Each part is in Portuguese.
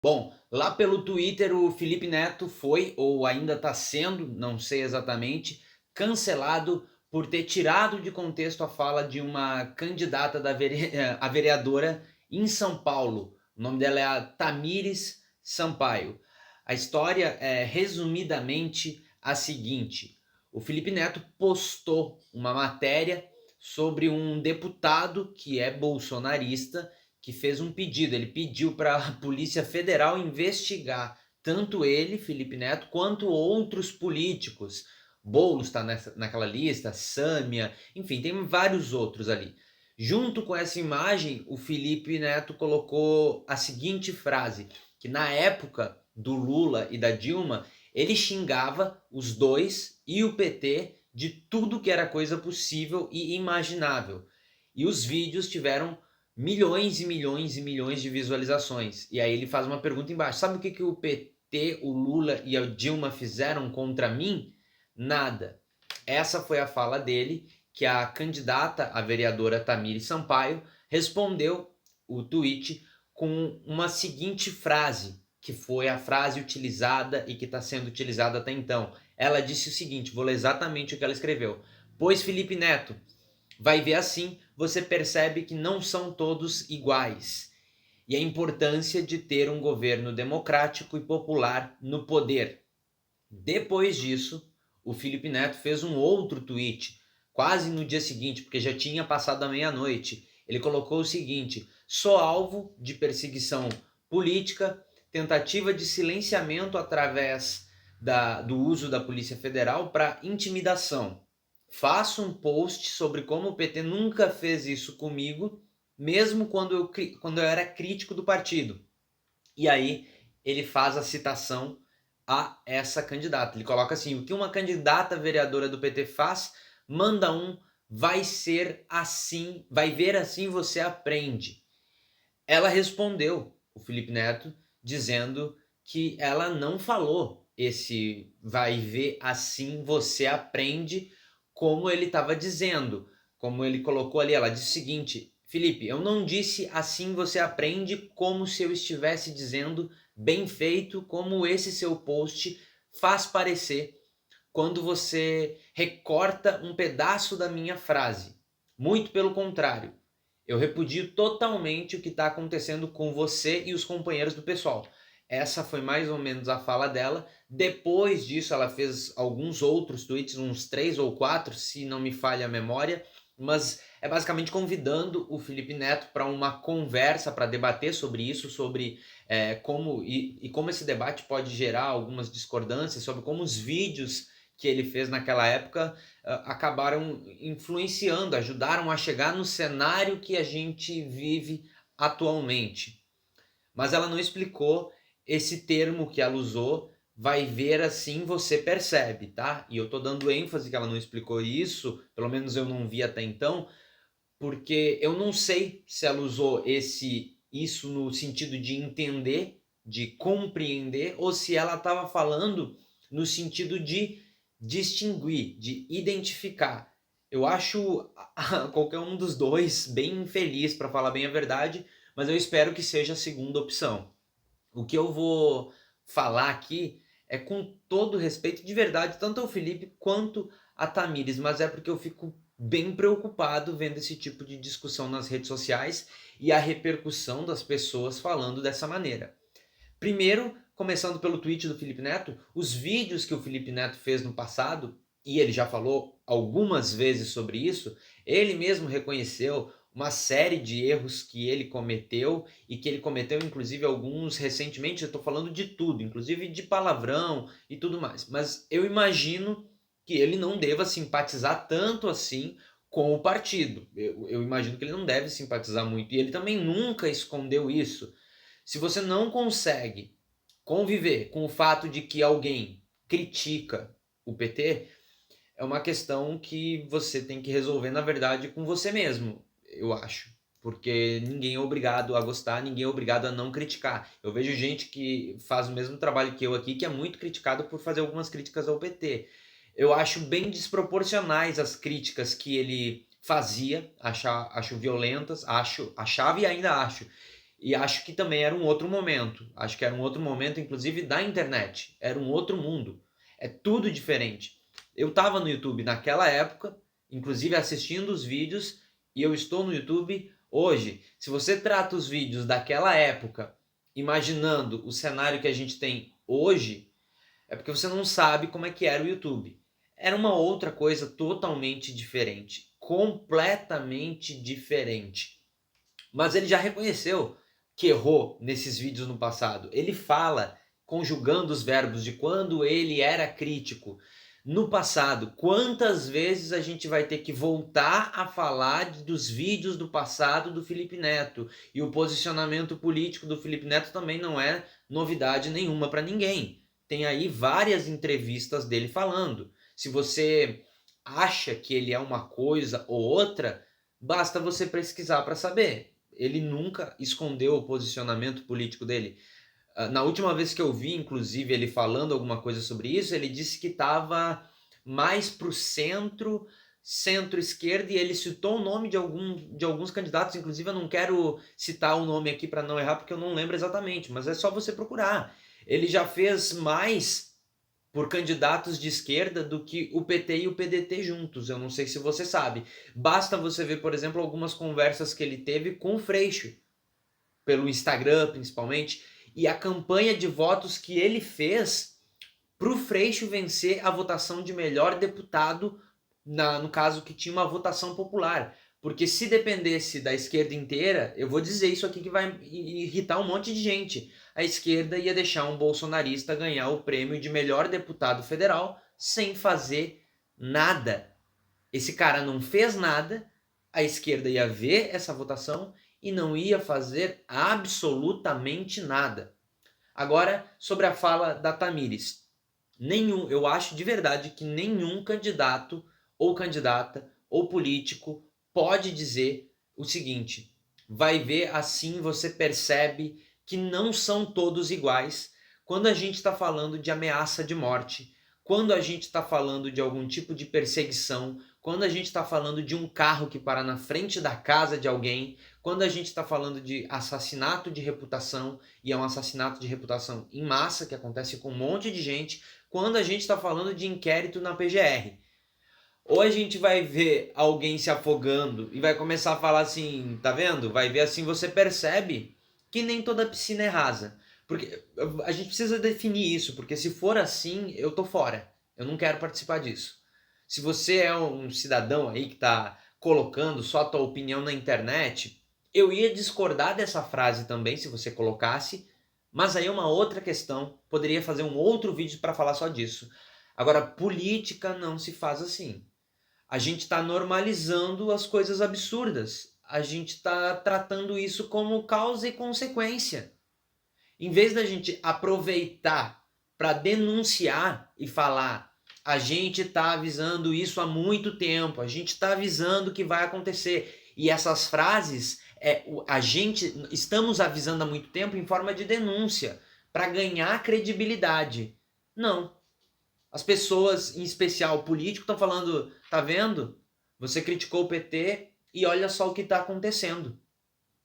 Bom, lá pelo Twitter o Felipe Neto foi, ou ainda está sendo, não sei exatamente, cancelado por ter tirado de contexto a fala de uma candidata a vereadora em São Paulo. O nome dela é a Tamires Sampaio. A história é resumidamente a seguinte: o Felipe Neto postou uma matéria sobre um deputado que é bolsonarista que fez um pedido. Ele pediu para a Polícia Federal investigar tanto ele, Felipe Neto, quanto outros políticos. Boulos está naquela lista, Sâmia, enfim, tem vários outros ali. Junto com essa imagem, o Felipe Neto colocou a seguinte frase, que na época do Lula e da Dilma, ele xingava os dois e o PT de tudo que era coisa possível e imaginável. E os vídeos tiveram milhões e milhões e milhões de visualizações. E aí ele faz uma pergunta embaixo: sabe o que o PT, o Lula e a Dilma fizeram contra mim? Nada. Essa foi a fala dele, que a candidata, a vereadora Tamires Sampaio, respondeu o tweet com uma seguinte frase, que foi a frase utilizada e que está sendo utilizada até então. Ela disse o seguinte, vou ler exatamente o que ela escreveu: pois Felipe Neto, vai ver assim, você percebe que não são todos iguais. E a importância de ter um governo democrático e popular no poder. Depois disso, o Felipe Neto fez um outro tweet, quase no dia seguinte, porque já tinha passado a meia-noite. Ele colocou o seguinte: sou alvo de perseguição política, tentativa de silenciamento através do uso da Polícia Federal para intimidação. Faço um post sobre como o PT nunca fez isso comigo, mesmo quando eu era crítico do partido. E aí ele faz a citação a essa candidata. Ele coloca assim: o que uma candidata vereadora do PT faz, manda um, vai ser assim, vai ver assim você aprende. Ela respondeu, o Felipe Neto, dizendo que ela não falou esse vai ver assim você aprende como ele estava dizendo, como ele colocou ali. Ela disse o seguinte: Felipe, eu não disse assim você aprende como se eu estivesse dizendo bem feito, como esse seu post faz parecer quando você recorta um pedaço da minha frase. Muito pelo contrário, eu repudio totalmente o que está acontecendo com você e os companheiros do pessoal. Essa foi mais ou menos a fala dela. Depois disso, ela fez alguns outros tweets, uns 3 ou 4, se não me falha a memória, mas é basicamente convidando o Felipe Neto para uma conversa, para debater sobre isso, sobre como esse debate pode gerar algumas discordâncias, sobre como os vídeos que ele fez naquela época acabaram influenciando, ajudaram a chegar no cenário que a gente vive atualmente. Mas ela não explicou esse termo que ela usou, vai ver assim você percebe, tá? E eu tô dando ênfase que ela não explicou isso, pelo menos eu não vi até então, porque eu não sei se ela usou isso no sentido de entender, de compreender, ou se ela estava falando no sentido de distinguir, de identificar. Eu acho qualquer um dos dois bem infeliz, para falar bem a verdade, mas eu espero que seja a segunda opção. O que eu vou falar aqui é com todo respeito, de verdade, tanto ao Felipe quanto a Tamires, mas é porque eu fico bem preocupado vendo esse tipo de discussão nas redes sociais e a repercussão das pessoas falando dessa maneira. Primeiro, começando pelo tweet do Felipe Neto, os vídeos que o Felipe Neto fez no passado, e ele já falou algumas vezes sobre isso, ele mesmo reconheceu uma série de erros que ele cometeu e que ele cometeu inclusive alguns recentemente. Eu estou falando de tudo, inclusive de palavrão e tudo mais. Mas eu imagino que ele não deva simpatizar tanto assim com o partido. Eu imagino que ele não deve simpatizar muito. E ele também nunca escondeu isso. Se você não consegue conviver com o fato de que alguém critica o PT, é uma questão que você tem que resolver, na verdade, com você mesmo, eu acho. Porque ninguém é obrigado a gostar, ninguém é obrigado a não criticar. Eu vejo gente que faz o mesmo trabalho que eu aqui, que é muito criticado por fazer algumas críticas ao PT. Eu acho bem desproporcionais as críticas que ele fazia, acho violentas, achava e ainda acho. E acho que também era um outro momento. Acho que era um outro momento, inclusive, da internet. Era um outro mundo. É tudo diferente. Eu estava no YouTube naquela época, inclusive assistindo os vídeos, e eu estou no YouTube hoje. Se você trata os vídeos daquela época, imaginando o cenário que a gente tem hoje, é porque você não sabe como é que era o YouTube. Era uma outra coisa totalmente diferente, completamente diferente. Mas ele já reconheceu que errou nesses vídeos no passado. Ele fala, conjugando os verbos, de quando ele era crítico no passado. Quantas vezes a gente vai ter que voltar a falar dos vídeos do passado do Felipe Neto? E o posicionamento político do Felipe Neto também não é novidade nenhuma para ninguém. Tem aí várias entrevistas dele falando. Se você acha que ele é uma coisa ou outra, basta você pesquisar para saber. Ele nunca escondeu o posicionamento político dele. Na última vez que eu vi, inclusive, ele falando alguma coisa sobre isso, ele disse que estava mais para o centro, centro-esquerda, e ele citou o nome de alguns candidatos. Inclusive, eu não quero citar o nome aqui para não errar, porque eu não lembro exatamente, mas é só você procurar. Ele já fez mais por candidatos de esquerda do que o PT e o PDT juntos. Eu não sei se você sabe. Basta você ver, por exemplo, algumas conversas que ele teve com o Freixo, pelo Instagram principalmente, e a campanha de votos que ele fez para o Freixo vencer a votação de melhor deputado, no caso que tinha uma votação popular. Porque se dependesse da esquerda inteira, eu vou dizer isso aqui que vai irritar um monte de gente. A esquerda ia deixar um bolsonarista ganhar o prêmio de melhor deputado federal sem fazer nada. Esse cara não fez nada, a esquerda ia ver essa votação e não ia fazer absolutamente nada. Agora, sobre a fala da Tamires. Eu acho de verdade que nenhum candidato ou candidata ou político pode dizer o seguinte: vai ver, assim você percebe que não são todos iguais quando a gente está falando de ameaça de morte, quando a gente está falando de algum tipo de perseguição, quando a gente está falando de um carro que para na frente da casa de alguém, quando a gente está falando de assassinato de reputação, e é um assassinato de reputação em massa que acontece com um monte de gente, quando a gente está falando de inquérito na PGR. Ou a gente vai ver alguém se afogando e vai começar a falar assim, tá vendo? Vai ver assim, você percebe que nem toda piscina é rasa. Porque a gente precisa definir isso, porque se for assim, eu tô fora. Eu não quero participar disso. Se você é um cidadão aí que tá colocando só a tua opinião na internet, eu ia discordar dessa frase também se você colocasse, mas aí é uma outra questão. Poderia fazer um outro vídeo para falar só disso. Agora, política não se faz assim. A gente está normalizando as coisas absurdas. A gente está tratando isso como causa e consequência. Em vez da gente aproveitar para denunciar e falar, a gente está avisando isso há muito tempo, a gente está avisando que vai acontecer. E essas frases, a gente estamos avisando há muito tempo em forma de denúncia, para ganhar credibilidade. Não. As pessoas, em especial o político, estão falando, tá vendo? Você criticou o PT e olha só o que está acontecendo.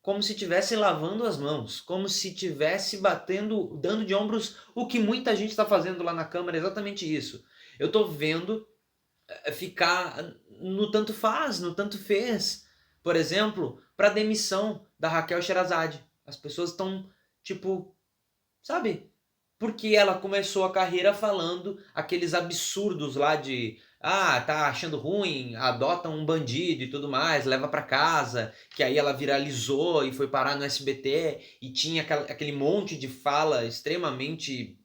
Como se estivesse lavando as mãos, como se estivesse batendo, dando de ombros o que muita gente está fazendo lá na Câmara, exatamente isso. Eu estou vendo ficar no tanto faz, no tanto fez. Por exemplo, para a demissão da Raquel Sherazade. As pessoas estão, tipo, sabe? Porque ela começou a carreira falando aqueles absurdos lá de tá achando ruim, adota um bandido e tudo mais, leva para casa, que aí ela viralizou e foi parar no SBT e tinha aquele monte de fala extremamente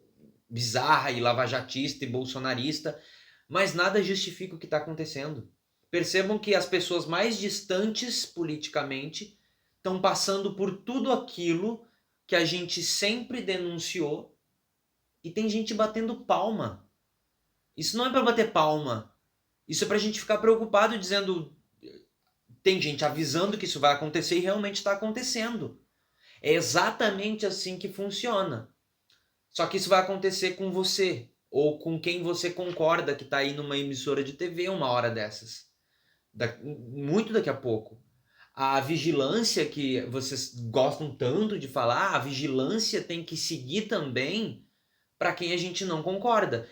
bizarra e lavajatista e bolsonarista, mas nada justifica o que está acontecendo. Percebam que as pessoas mais distantes politicamente estão passando por tudo aquilo que a gente sempre denunciou e tem gente batendo palma. Isso não é para bater palma. Isso é para a gente ficar preocupado dizendo... Tem gente avisando que isso vai acontecer e realmente está acontecendo. É exatamente assim que funciona. Só que isso vai acontecer com você. Ou com quem você concorda que está aí numa emissora de TV uma hora dessas. Muito daqui a pouco. A vigilância que vocês gostam tanto de falar, a vigilância tem que seguir também para quem a gente não concorda.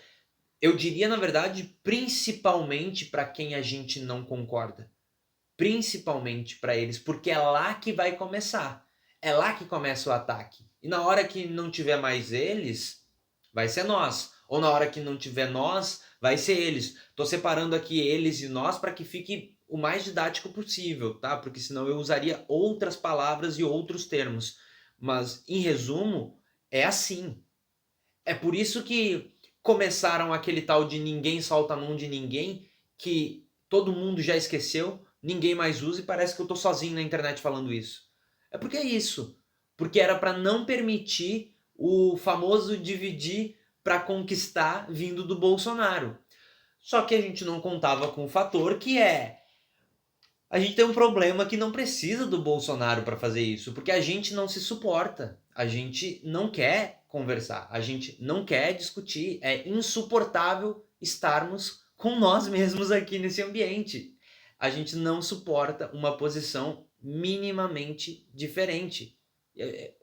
Eu diria, na verdade, principalmente para quem a gente não concorda. Principalmente para eles, porque é lá que vai começar. É lá que começa o ataque. E na hora que não tiver mais eles, vai ser nós. Ou na hora que não tiver nós, vai ser eles. Tô separando aqui eles e nós para que fique o mais didático possível, tá? Porque senão eu usaria outras palavras e outros termos. Mas, em resumo, é assim. É por isso que começaram aquele tal de ninguém solta a mão de ninguém, que todo mundo já esqueceu, ninguém mais usa e parece que eu tô sozinho na internet falando isso. É porque é isso. Porque era para não permitir o famoso dividir para conquistar vindo do Bolsonaro. Só que a gente não contava com o fator que é a gente tem um problema que não precisa do Bolsonaro para fazer isso, porque a gente não se suporta, a gente não quer conversar, a gente não quer discutir, é insuportável estarmos com nós mesmos aqui nesse ambiente. A gente não suporta uma posição minimamente diferente.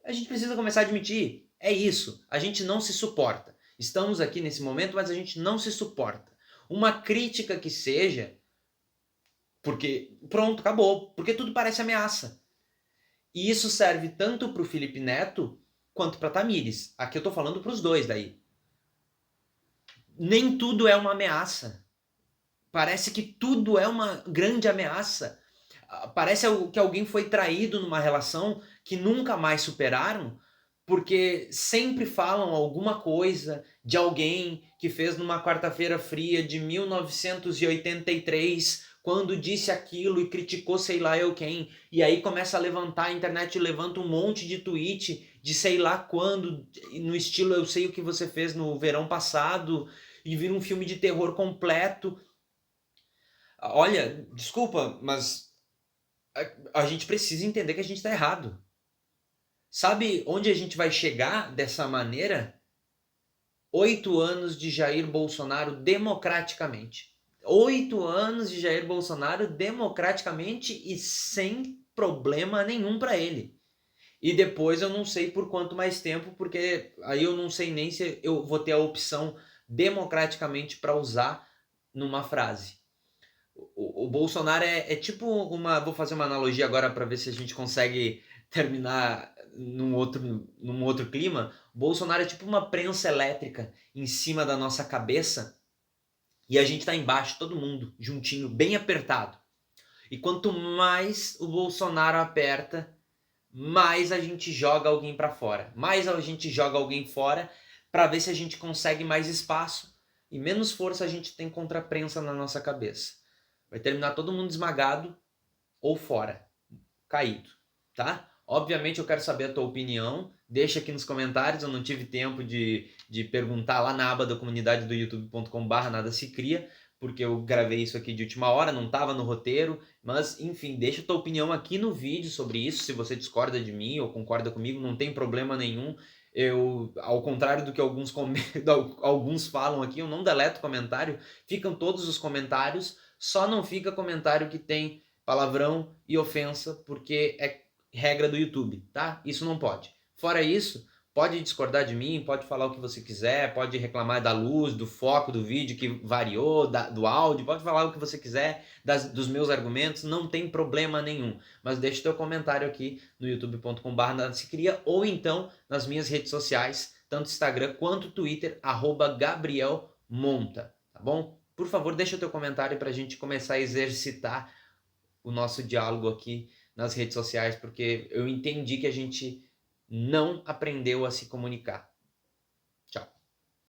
A gente precisa começar a admitir, é isso, a gente não se suporta. Estamos aqui nesse momento, mas a gente não se suporta. Uma crítica que seja, porque pronto, acabou. Porque tudo parece ameaça. E isso serve tanto para o Felipe Neto quanto para Tamires. Aqui eu tô falando para os dois daí. Nem tudo é uma ameaça. Parece que tudo é uma grande ameaça. Parece que alguém foi traído numa relação que nunca mais superaram, porque sempre falam alguma coisa de alguém que fez numa quarta-feira fria de 1983, quando disse aquilo e criticou sei lá eu quem, e aí começa a levantar, a internet levanta um monte de tweet de sei lá quando, no estilo eu sei o que você fez no verão passado, e vira um filme de terror completo. Olha, desculpa, mas a gente precisa entender que a gente está errado. Sabe onde a gente vai chegar dessa maneira? 8 anos de Jair Bolsonaro democraticamente. 8 anos de Jair Bolsonaro democraticamente e sem problema nenhum para ele. E depois eu não sei por quanto mais tempo, porque aí eu não sei nem se eu vou ter a opção democraticamente para usar numa frase. O Bolsonaro é tipo uma. Vou fazer uma analogia agora para ver se a gente consegue terminar num outro clima. O Bolsonaro é tipo uma prensa elétrica em cima da nossa cabeça e a gente tá embaixo, todo mundo, juntinho, bem apertado. E quanto mais o Bolsonaro aperta, mais a gente joga alguém para fora. Mais a gente joga alguém fora para ver se a gente consegue mais espaço e menos força a gente tem contra a prensa na nossa cabeça. Vai terminar todo mundo esmagado ou fora, caído, tá? Obviamente eu quero saber a tua opinião, deixa aqui nos comentários, eu não tive tempo de perguntar lá na aba da comunidade do youtube.com/nada se cria, porque eu gravei isso aqui de última hora, não estava no roteiro, mas enfim, deixa a tua opinião aqui no vídeo sobre isso, se você discorda de mim ou concorda comigo, não tem problema nenhum. Eu, ao contrário do que alguns falam aqui, eu não deleto comentário, ficam todos os comentários, só não fica comentário que tem palavrão e ofensa, porque é regra do YouTube, tá? Isso não pode. Fora isso, pode discordar de mim, pode falar o que você quiser, pode reclamar da luz, do foco do vídeo que variou, do áudio, pode falar o que você quiser, dos meus argumentos, não tem problema nenhum. Mas deixa teu comentário aqui no youtube.com/nada-se-cria ou então nas minhas redes sociais, tanto Instagram quanto Twitter, @GabrielMonta, tá bom? Por favor, deixa o teu comentário para a gente começar a exercitar o nosso diálogo aqui nas redes sociais, porque eu entendi que a gente não aprendeu a se comunicar.